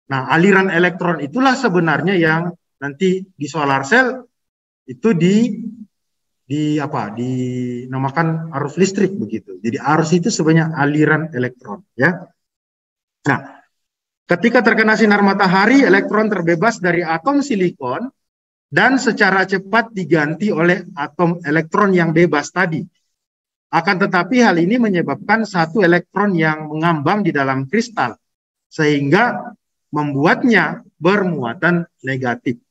Nah, aliran elektron itulah sebenarnya yang nanti di solar cell itu dinamakan arus listrik begitu. Jadi arus itu sebenarnya aliran elektron, ya. Nah, ketika terkena sinar matahari, elektron terbebas dari atom silikon dan secara cepat diganti oleh atom elektron yang bebas tadi. Akan tetapi hal ini menyebabkan satu elektron yang mengambang di dalam kristal, sehingga membuatnya bermuatan negatif.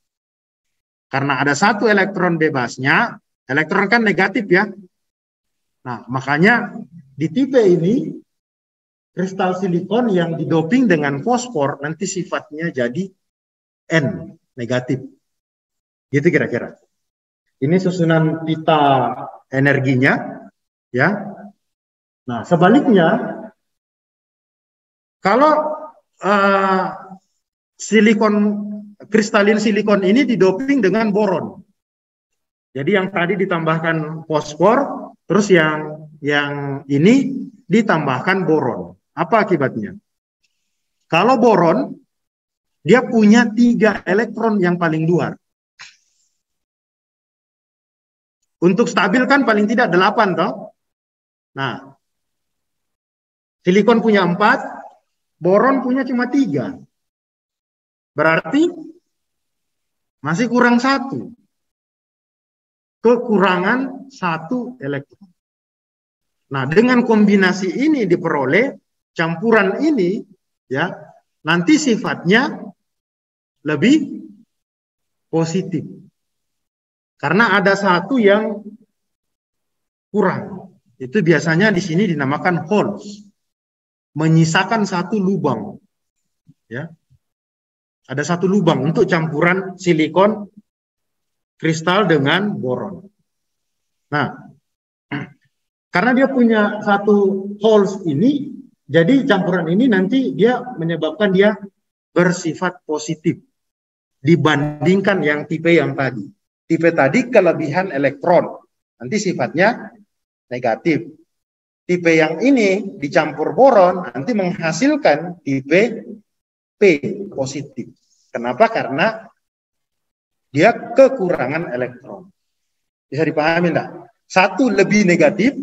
Karena ada satu elektron bebasnya, elektron kan negatif ya. Nah, makanya di tipe ini, kristal silikon yang didoping dengan fosfor nanti sifatnya jadi N, negatif. Gitu kira-kira. Ini susunan pita energinya, ya. Nah, sebaliknya, kalau kristalin silikon ini didoping dengan boron. Jadi yang tadi ditambahkan fosfor, terus yang ini ditambahkan boron. Apa akibatnya? Kalau boron, dia punya 3 elektron yang paling luar. Untuk stabil kan paling tidak 8 toh. Nah, silikon punya 4, boron punya cuma 3. Berarti masih kurang 1. Kekurangan 1 elektron. Nah, dengan kombinasi ini diperoleh campuran ini, ya, nanti sifatnya lebih positif. Karena ada 1 yang kurang. Itu biasanya di sini dinamakan holes. Menyisakan 1 lubang. Ya. Ada 1 lubang untuk campuran silikon kristal dengan boron. Nah, karena dia punya 1 holes ini, jadi campuran ini nanti dia menyebabkan dia bersifat positif dibandingkan yang tipe yang tadi. Tipe tadi kelebihan elektron, nanti sifatnya negatif. Tipe yang ini dicampur boron, nanti menghasilkan tipe P, positif. Kenapa? Karena dia kekurangan elektron. Bisa dipahami enggak? 1 lebih negatif,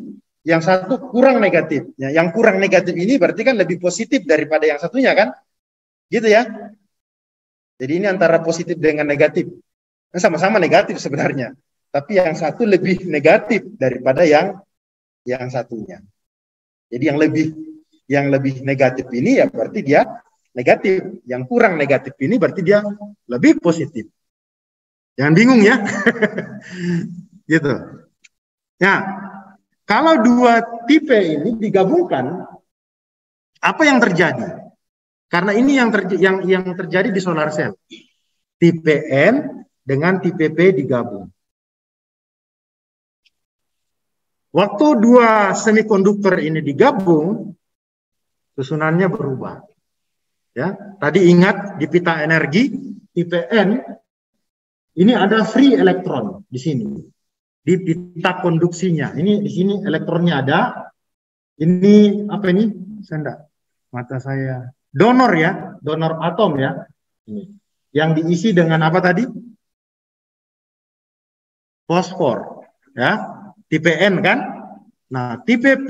yang 1 kurang negatif. Ya, yang kurang negatif ini berarti kan lebih positif daripada yang satunya kan? Gitu ya. Jadi ini antara positif dengan negatif. Sama-sama negatif sebenarnya. Tapi yang 1 lebih negatif daripada yang satunya. Jadi yang lebih negatif ini ya berarti dia negatif. Yang kurang negatif ini berarti dia lebih positif. Jangan bingung ya. Gitu. Nah, kalau 2 tipe ini digabungkan, apa yang terjadi? Karena ini yang terjadi di solar cell. Tipe N dengan tipe P digabung. Waktu 2 semikonduktor ini digabung, susunannya berubah. Ya, tadi ingat di pita energi tipe N ini ada free elektron di sini. Di pita konduksinya. Ini di sini elektronnya ada. Ini apa ini? Mata saya. Donor ya, donor atom ya. Ini. Yang diisi dengan apa tadi? Fosfor. Ya, tipe N kan? Nah, tipe P,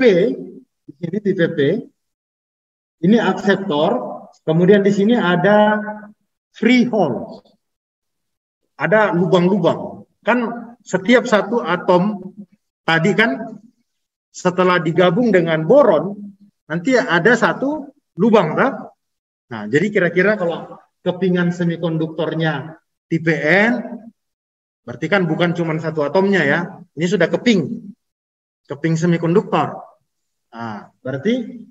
di sini tipe P, ini akseptor. Kemudian di sini ada free holes. Ada lubang-lubang. Kan setiap 1 atom tadi kan setelah digabung dengan boron nanti ada 1 lubang kan? Nah, jadi kira-kira kalau kepingan semikonduktornya tipe N berarti kan bukan cuma 1 atomnya ya. Ini sudah keping semikonduktor. Nah, berarti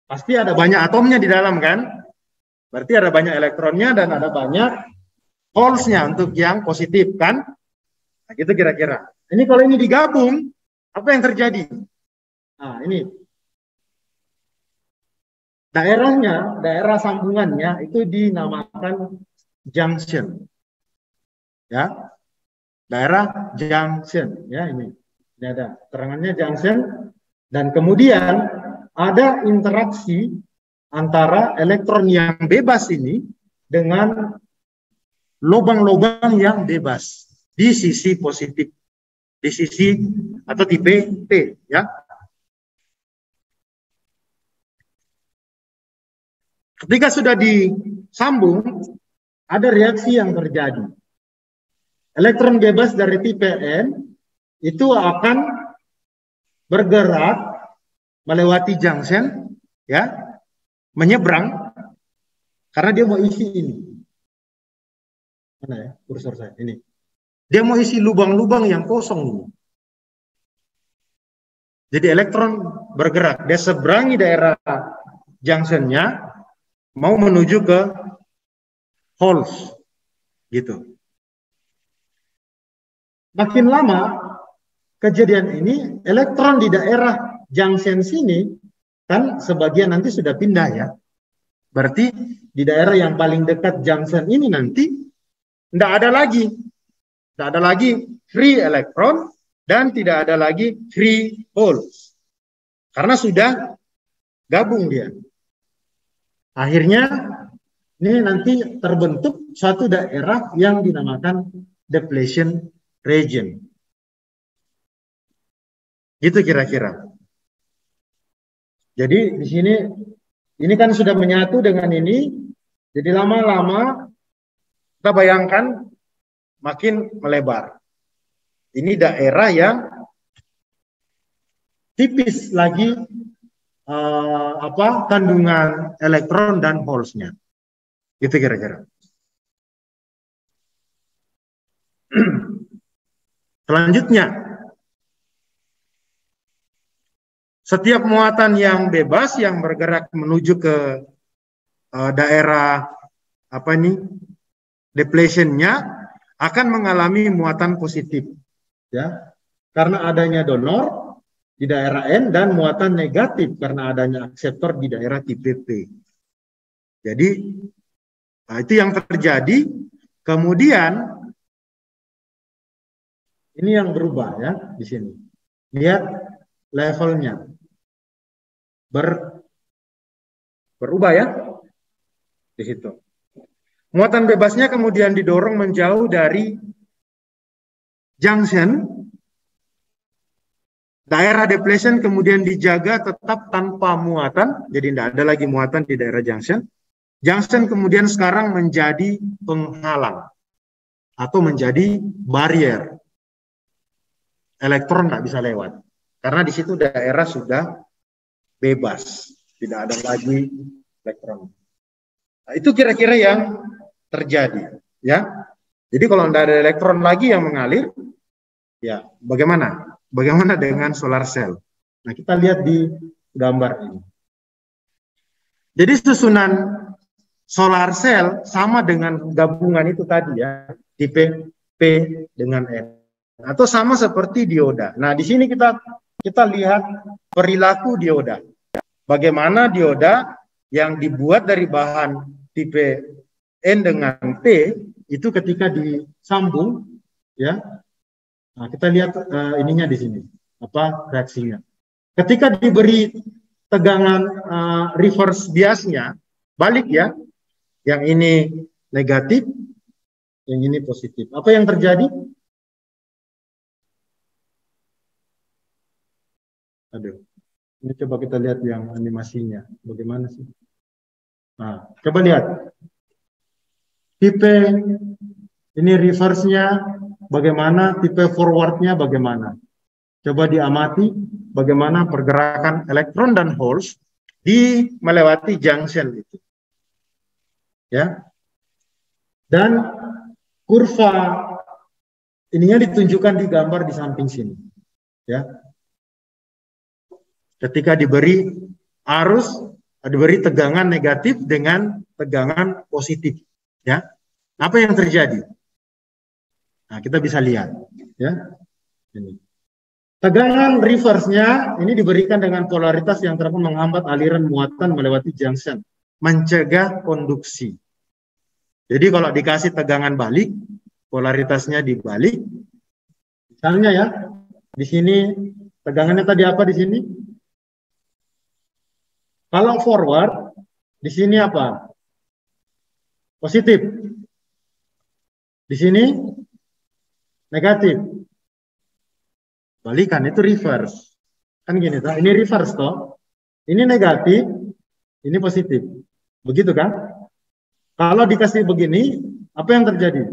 pasti ada banyak atomnya di dalam kan? Berarti ada banyak elektronnya dan ada banyak holes-nya untuk yang positif kan? Nah, gitu kira-kira. Ini kalau ini digabung, apa yang terjadi? Nah, ini. Daerah sambungannya itu dinamakan junction. Ya. Daerah junction, ya ini. Ini ada terangannya junction dan kemudian ada interaksi antara elektron yang bebas ini dengan lubang-lubang yang bebas di sisi positif, di sisi atau tipe P, ya. Ketika sudah disambung, ada reaksi yang terjadi. Elektron bebas dari tipe N itu akan bergerak melewati junction, ya, menyeberang karena dia mau isi ini. Mana ya kursor saya? Ini. Dia mau isi lubang-lubang yang kosong ini. Jadi elektron bergerak, dia seberangi daerah junctionnya, mau menuju ke holes, gitu. Makin lama kejadian ini, elektron di daerah junction sini kan sebagian nanti sudah pindah, ya. Berarti di daerah yang paling dekat junction ini nanti tidak ada lagi free elektron dan tidak ada lagi free holes karena sudah gabung dia. Akhirnya ini nanti terbentuk suatu daerah yang dinamakan depletion region. Gitu kira-kira. Jadi di sini ini kan sudah menyatu dengan ini. Jadi lama-lama kita bayangkan makin melebar. Ini daerah yang tipis lagi kandungan elektron dan holes-nya. Gitu kira-kira. Selanjutnya, setiap muatan yang bebas yang bergerak menuju ke daerah depletion-nya akan mengalami muatan positif, ya, karena adanya donor di daerah N dan muatan negatif karena adanya akseptor di daerah tipe P. Jadi itu yang terjadi. Kemudian ini yang berubah, ya, di sini. Lihat levelnya berubah, ya, di situ. Muatan bebasnya kemudian didorong menjauh dari junction. Daerah depletion kemudian dijaga tetap tanpa muatan, jadi tidak ada lagi muatan di daerah junction. Junction kemudian sekarang menjadi penghalang atau menjadi barrier. Elektron nggak bisa lewat karena di situ daerah sudah bebas, tidak ada lagi elektron. Nah, itu kira-kira yang terjadi, ya. Jadi kalau tidak ada elektron lagi yang mengalir, ya bagaimana? Bagaimana dengan solar cell? Nah, kita lihat di gambar ini. Jadi susunan solar cell sama dengan gabungan itu tadi, ya, tipe P dengan N. Atau sama seperti dioda. Nah, di sini kita lihat perilaku dioda. Bagaimana dioda yang dibuat dari bahan tipe N dengan P itu ketika disambung, ya. Nah, kita lihat ininya di sini, reaksinya. Ketika diberi tegangan reverse biasnya, balik, ya, yang ini negatif, yang ini positif. Apa yang terjadi? Aduh, ini coba kita lihat yang animasinya, bagaimana sih? Nah, coba lihat. Tipe ini reverse-nya bagaimana, tipe forward-nya bagaimana. Coba diamati bagaimana pergerakan elektron dan holes di melewati junction itu. Ya. Dan kurva ininya ditunjukkan di gambar di samping sini. Ya. Ketika diberi arus, diberi tegangan negatif dengan tegangan positif. Ya. Apa yang terjadi? Nah, kita bisa lihat, ya. Ini. Tegangan reverse-nya ini diberikan dengan polaritas yang terus menghambat aliran muatan melewati junction, mencegah konduksi. Jadi kalau dikasih tegangan balik, polaritasnya dibalik. Misalnya, ya, di sini tegangannya tadi apa di sini? Kalau forward, Di sini apa? Positif. Di sini negatif. Balikan, itu reverse. Kan gini toh, ini reverse toh. Ini negatif, ini positif. Begitu kan? Kalau dikasih begini, apa yang terjadi?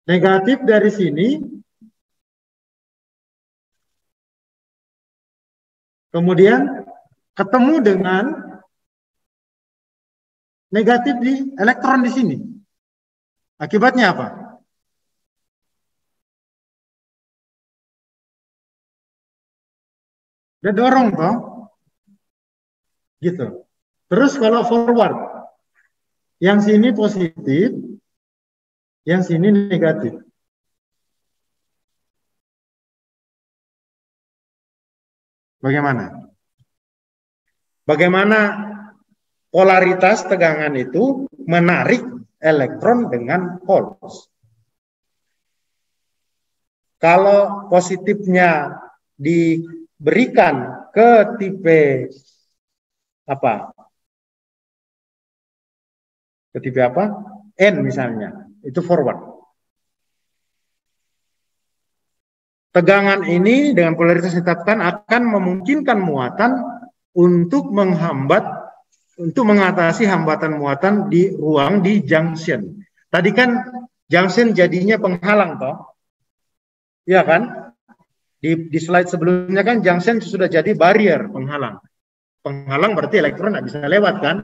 Negatif dari sini, kemudian ketemu dengan negatif di elektron di sini. Akibatnya apa? Dia dorong toh. Gitu. Terus kalau forward, yang sini positif, yang sini negatif. Bagaimana? Bagaimana polaritas tegangan itu menarik elektron dengan holes? Kalau positifnya diberikan ke tipe apa? Ke tipe apa? N misalnya, itu forward. Tegangan ini dengan polaritas ditetapkan akan memungkinkan muatan untuk menghambat, untuk mengatasi hambatan muatan di ruang di junction. Tadi kan junction jadinya penghalang toh, iya kan? Di slide sebelumnya kan junction sudah jadi barrier, penghalang. Penghalang berarti elektron nggak bisa lewat kan?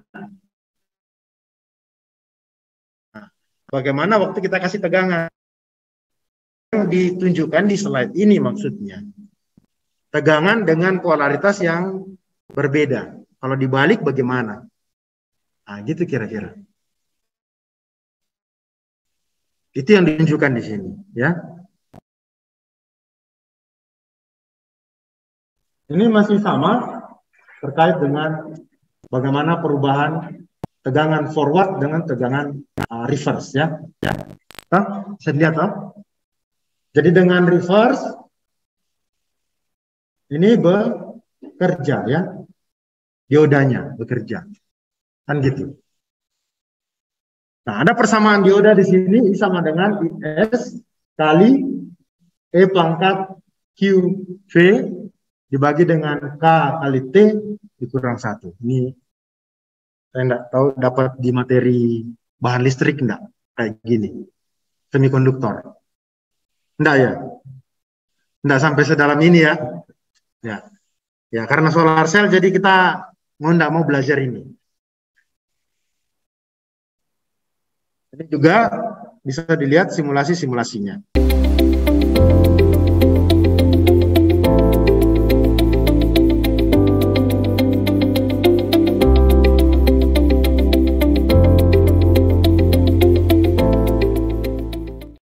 Nah, bagaimana waktu kita kasih tegangan? Yang ditunjukkan di slide ini maksudnya. Tegangan dengan polaritas yang berbeda. Kalau dibalik bagaimana? Nah, gitu kira-kira. Itu yang ditunjukkan di sini, ya. Ini masih sama terkait dengan bagaimana perubahan tegangan forward dengan tegangan reverse, ya. Nah, bisa lihat, toh? Jadi dengan reverse ini bekerja, ya. Diodanya bekerja. Kan gitu. Nah, ada persamaan dioda di sini sama dengan IS kali E pangkat QV dibagi dengan K kali T dikurang 1. Ini saya enggak tahu dapat di materi bahan listrik enggak kayak gini. Semikonduktor. Enggak ya? Enggak sampai sedalam ini ya. Ya. Ya, karena solar cell jadi kita enggak mau belajar ini. Ini juga bisa dilihat simulasi-simulasinya.